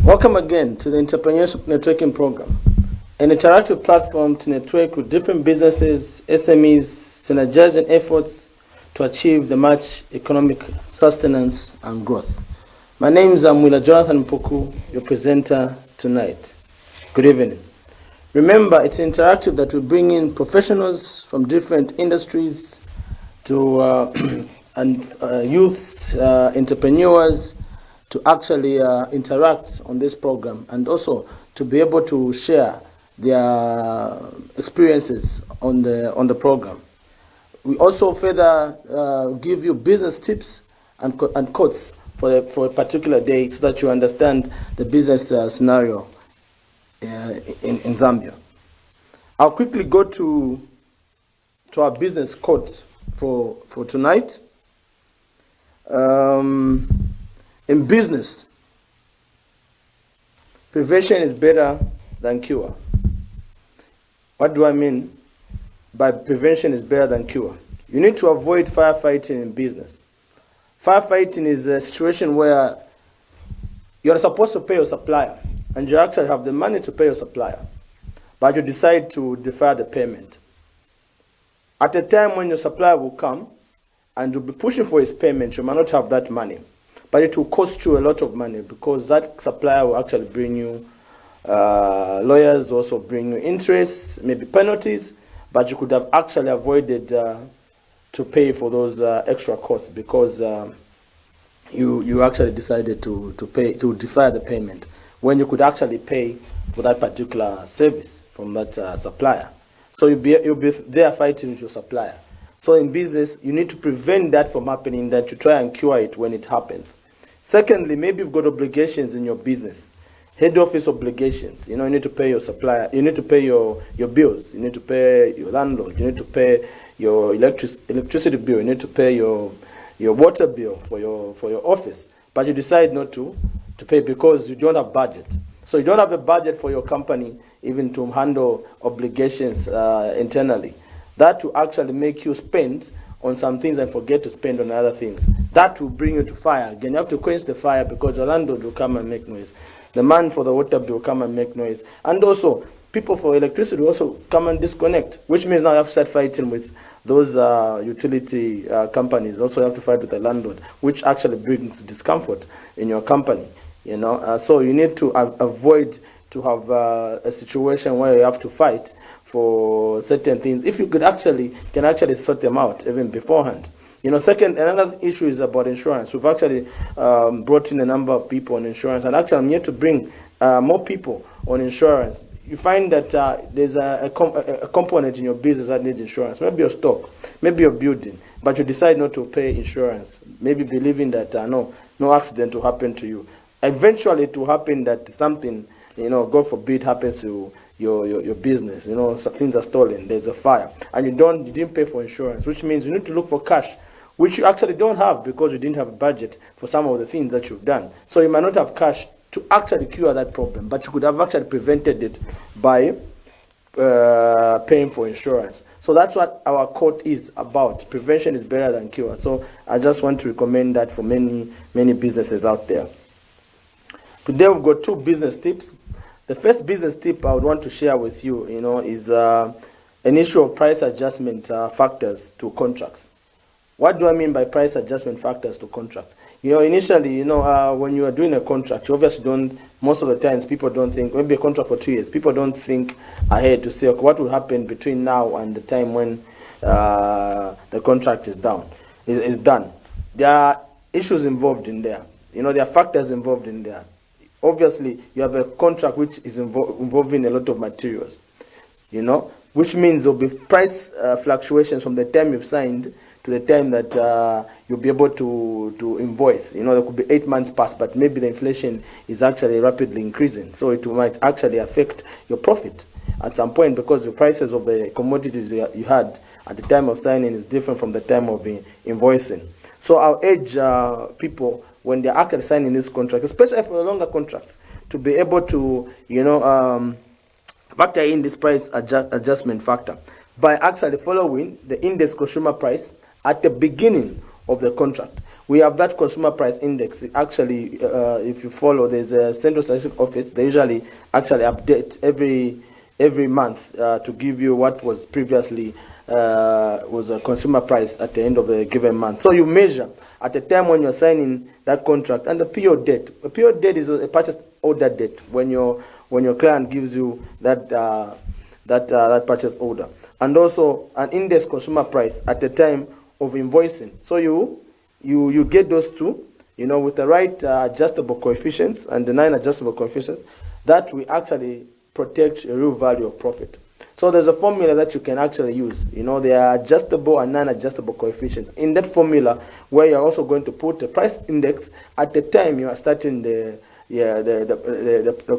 Welcome again to the Entrepreneurship Networking Program, an interactive platform to network with different businesses, SMEs, synergizing efforts to achieve the much economic sustenance and growth. My name is Amwila Jonathan Mpuku, your presenter tonight. Good evening. Remember, it's interactive that we bring in professionals from different industries to youths, entrepreneurs, to actually interact on this program, and also to be able to share their experiences on the program. We also further give you business tips and quotes for a particular day, so that you understand the business scenario in Zambia. I'll quickly go to our business quote for tonight. In business, prevention is better than cure. What do I mean by prevention is better than cure? You need to avoid firefighting in business. Firefighting is a situation where you're supposed to pay your supplier, and you actually have the money to pay your supplier, but you decide to defer the payment. At a time when your supplier will come and you'll be pushing for his payment, you might not have that money. But it will cost you a lot of money, because that supplier will actually bring you lawyers, also bring you interest, maybe penalties, but you could have actually avoided to pay for those extra costs, because you actually decided to defer the payment when you could actually pay for that particular service from that supplier. So you'll be there fighting with your supplier. So in business, you need to prevent that from happening, that you try and cure it when it happens. Secondly, maybe you've got obligations in your business, head office obligations. You need to pay your supplier, you need to pay your bills, you need to pay your landlord, you need to pay your electricity bill, you need to pay your water bill for your office. But you decide not to pay because you don't have budget. So you don't have a budget for your company even to handle obligations internally. That will actually make you spend on some things and forget to spend on other things. That will bring you to fire. Again, you have to quench the fire, because your landlord will come and make noise. The man for the water bill will come and make noise. And also, people for electricity will also come and disconnect, which means now you have to start fighting with those utility companies. Also, you have to fight with the landlord, which actually brings discomfort in your company. So you need to avoid to have a situation where you have to fight for certain things, if you can actually sort them out even beforehand. Second, another issue is about insurance. We've actually brought in a number of people on insurance, and actually I'm here to bring more people on insurance. You find that there's a component in your business that needs insurance, maybe your stock, maybe your building, but you decide not to pay insurance, maybe believing that no accident will happen to you. Eventually it will happen that something, God forbid, happens to your business. Some things are stolen, there's a fire, and you didn't pay for insurance, which means you need to look for cash, which you actually don't have because you didn't have a budget for some of the things that you've done. So you might not have cash to actually cure that problem, but you could have actually prevented it by paying for insurance. So that's what our quote is about. Prevention is better than cure. So I just want to recommend that for many businesses out there. Today we've got 2 business tips. The first business tip I would want to share with you, is an issue of price adjustment factors to contracts. What do I mean by price adjustment factors to contracts? Initially, when you are doing a contract, you obviously don't, most of the times people don't think, maybe a contract for 2 years, people don't think ahead to say, okay, what will happen between now and the time when the contract is done. There are issues involved in there. There are factors involved in there. Obviously, you have a contract which is involving a lot of materials, which means there will be price fluctuations from the time you've signed to the time that you'll be able to invoice. There could be 8 months past, but maybe the inflation is actually rapidly increasing. So it might actually affect your profit at some point, because the prices of the commodities you had at the time of signing is different from the time of invoicing. So I'll urge people, when they're actually signing this contract, especially for longer contracts, to be able to, factor in this price adjustment factor by actually following the index consumer price at the beginning of the contract. We have that consumer price index. Actually, if you follow, there's a central statistics office. They usually actually update every month to give you what was previously was a consumer price at the end of a given month. So you measure at the time when you're signing that contract and the PO date. A PO date is a purchase order date when your client gives you that purchase order, and also an index consumer price at the time of invoicing. So you get those two, with the right adjustable coefficients and the 9 adjustable coefficients, that will actually protect a real value of profit. So there's a formula that you can actually use. There are adjustable and non-adjustable coefficients. In that formula, where you're also going to put the price index at the time you are starting the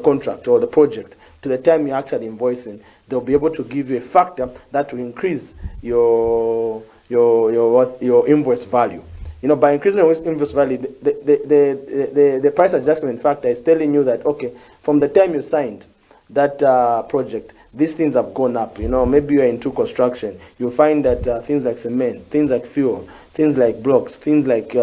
contract or the project to the time you're actually invoicing, they'll be able to give you a factor that will increase your invoice value. By increasing your invoice value, the price adjustment factor is telling you that, okay, from the time you signed that project, these things have gone up. Maybe you're into construction, you'll find that things like cement, things like fuel, things like blocks, things like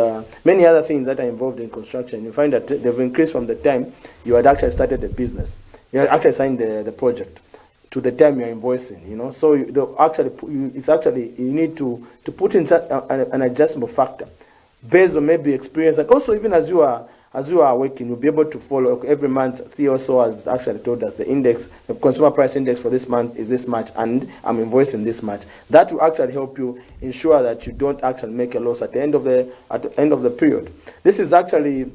many other things that are involved in construction, you find that they've increased from the time you had actually started the business, you had actually signed the project, to the time you're invoicing. So you need to put in an adjustable factor based on maybe experience, and also even as you are working, you'll be able to follow every month. CSO has actually told us the consumer price index for this month is this much, and I'm invoicing this much. That will actually help you ensure that you don't actually make a loss at the end of the period. This is actually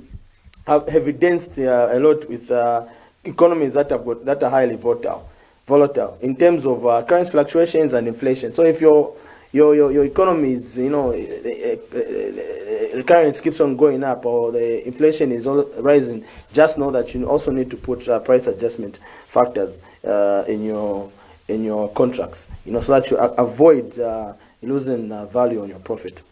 evidenced a lot with economies that are highly volatile in terms of currency fluctuations and inflation. So if your economy is, the currency keeps on going up, or the inflation is rising, just know that you also need to put price adjustment factors in your contracts, so that you avoid losing value on your profit.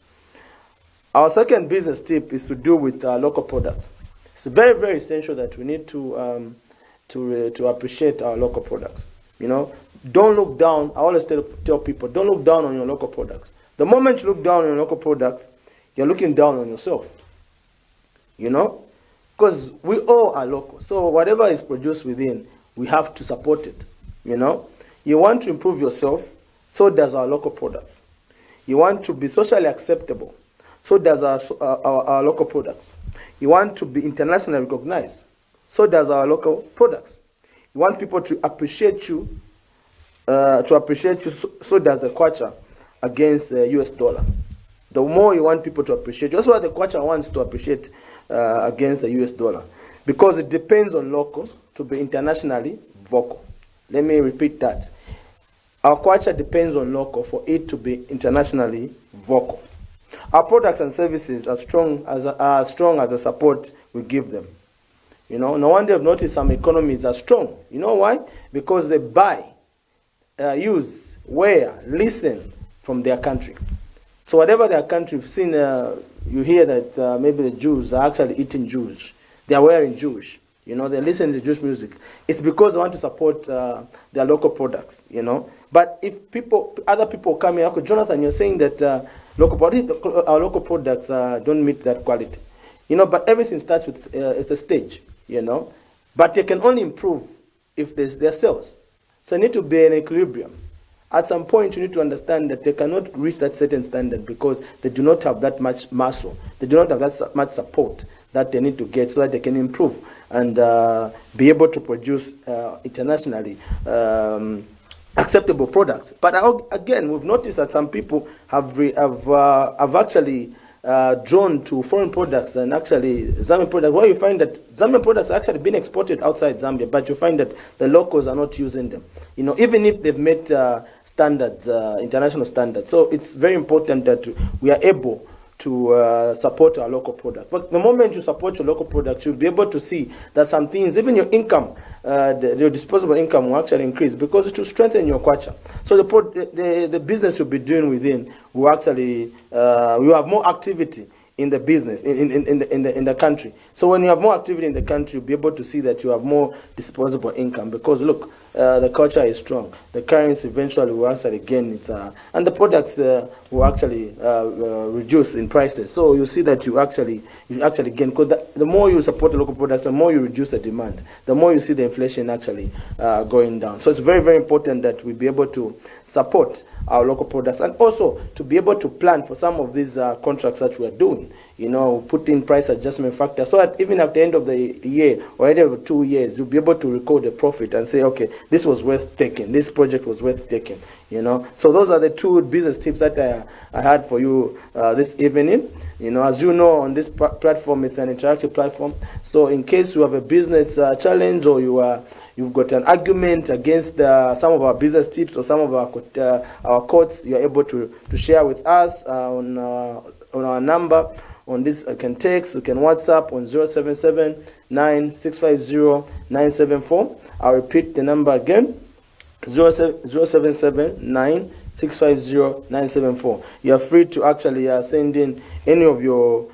Our second business tip is to do with local products. It's very, very essential that we need to appreciate our local products. Don't look down. I always tell people, don't look down on your local products. The moment you look down on your local products, you're looking down on yourself. Because we all are local. So whatever is produced within, we have to support it. You want to improve yourself, so does our local products. You want to be socially acceptable, so does our local products. You want to be internationally recognized, so does our local products. You want people to appreciate you, so does the kwacha against the US dollar. The more you want people to appreciate you, that's why the kwacha wants to appreciate against the US dollar, because it depends on locals to be internationally vocal. Let me repeat that. Our kwacha depends on local for it to be internationally vocal. Our products and services are strong as the support we give them. No wonder you've noticed some economies are strong. You know why? Because they buy, use, wear, listen from their country. So whatever their country, you've seen, you hear that maybe the Jews are actually eating Jewish. They are wearing Jewish. They're listening to Jewish music. It's because they want to support their local products. But if other people come here, okay, Jonathan, you're saying that our local products don't meet that quality. But everything starts with it's a stage. But they can only improve if their sales. So they need to be in equilibrium. At some point, you need to understand that they cannot reach that certain standard because they do not have that much muscle. They do not have that much support that they need to get so that they can improve and be able to produce internationally acceptable products. But again, we've noticed that some people have actually drawn to foreign products and actually Zambian products, where you find that Zambian products are actually being exported outside Zambia, but you find that the locals are not using them, even if they've met standards, international standards. So it's very important that we are able to support our local product. But the moment you support your local product, you'll be able to see that some things, even your income, your disposable income will actually increase because it will strengthen your kwacha. So the business you'll be doing within will actually, you have more activity in the business, in the country. So when you have more activity in the country, you'll be able to see that you have more disposable income because look, the culture is strong, the currency eventually will actually gain its, and the products will actually reduce in prices. So you see that you actually gain, because the more you support the local products, the more you reduce the demand, the more you see the inflation actually going down. So it's very, very important that we be able to support our local products, and also to be able to plan for some of these contracts that we are doing. Put in price adjustment factor, so that even at the end of the year or end of 2 years, you'll be able to record the profit and say, okay, this was worth taking, this project was worth taking. So those are the 2 business tips that I had for you this evening. As you know, on this platform, it's an interactive platform. So in case you have a business challenge, or you've got an argument against some of our business tips or some of our quotes, you're able to share with us on our number. On this, you can text, you can WhatsApp on 077-9650-974. I'll repeat the number again, 077-9650-974. You are free to actually send in any of your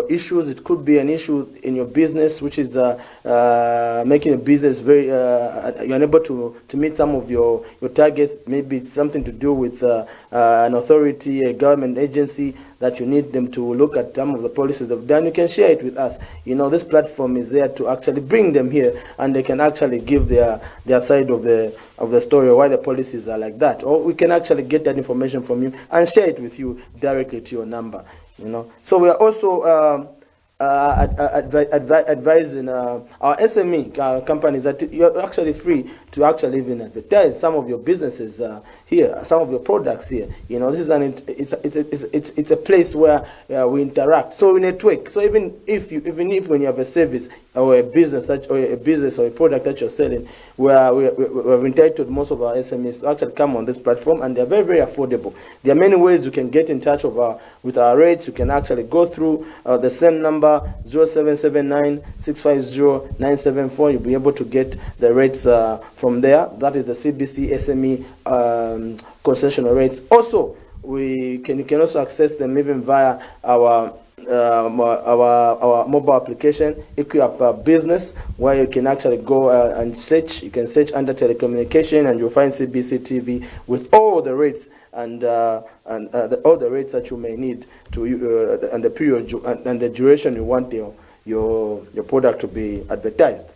issues. It could be an issue in your business which is making a business very you're unable to meet some of your targets. Maybe it's something to do with an authority, a government agency, that you need them to look at some of the policies they've done. You can share it with us. This platform is there to actually bring them here, and they can actually give their side of the story, or why the policies are like that. Or we can actually get that information from you and share it with you directly to your number. So we are also advising our SME companies that you're actually free to actually even advertise some of your businesses here, some of your products here. This is it's a place where we interact. So we network. So even if when you have a service or a business or a product that you're selling, we've entitled most of our SMEs to actually come on this platform, and they're very, very affordable. There are many ways you can get in touch with our rates. You can actually go through the same number, 0779-650-974. You'll be able to get the rates from there. That is the CBC SME concessional rates. Also, you can also access them even via our mobile application, Equiup Business, where you can actually go and search. You can search under telecommunication, and you'll find CBC TV with all the rates and all the rates that you may need to and the period and the duration you want your product to be advertised.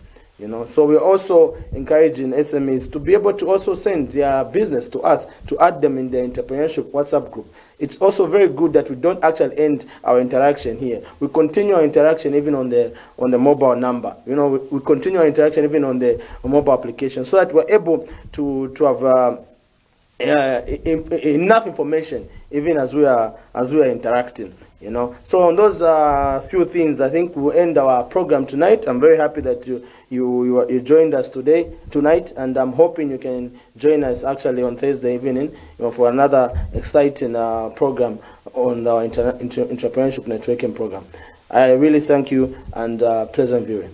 So we're also encouraging SMEs to be able to also send their business to us, to add them in the Entrepreneurship WhatsApp group. It's also very good that we don't actually end our interaction here. We continue our interaction even on the mobile number. We continue our interaction even on the mobile application, so that we're able to have enough information even as we are interacting. So on those few things, I think we'll end our program tonight. I'm very happy that you joined us tonight, and I'm hoping you can join us actually on Thursday evening for another exciting program on our Entrepreneurship Networking program. I really thank you, and pleasant viewing.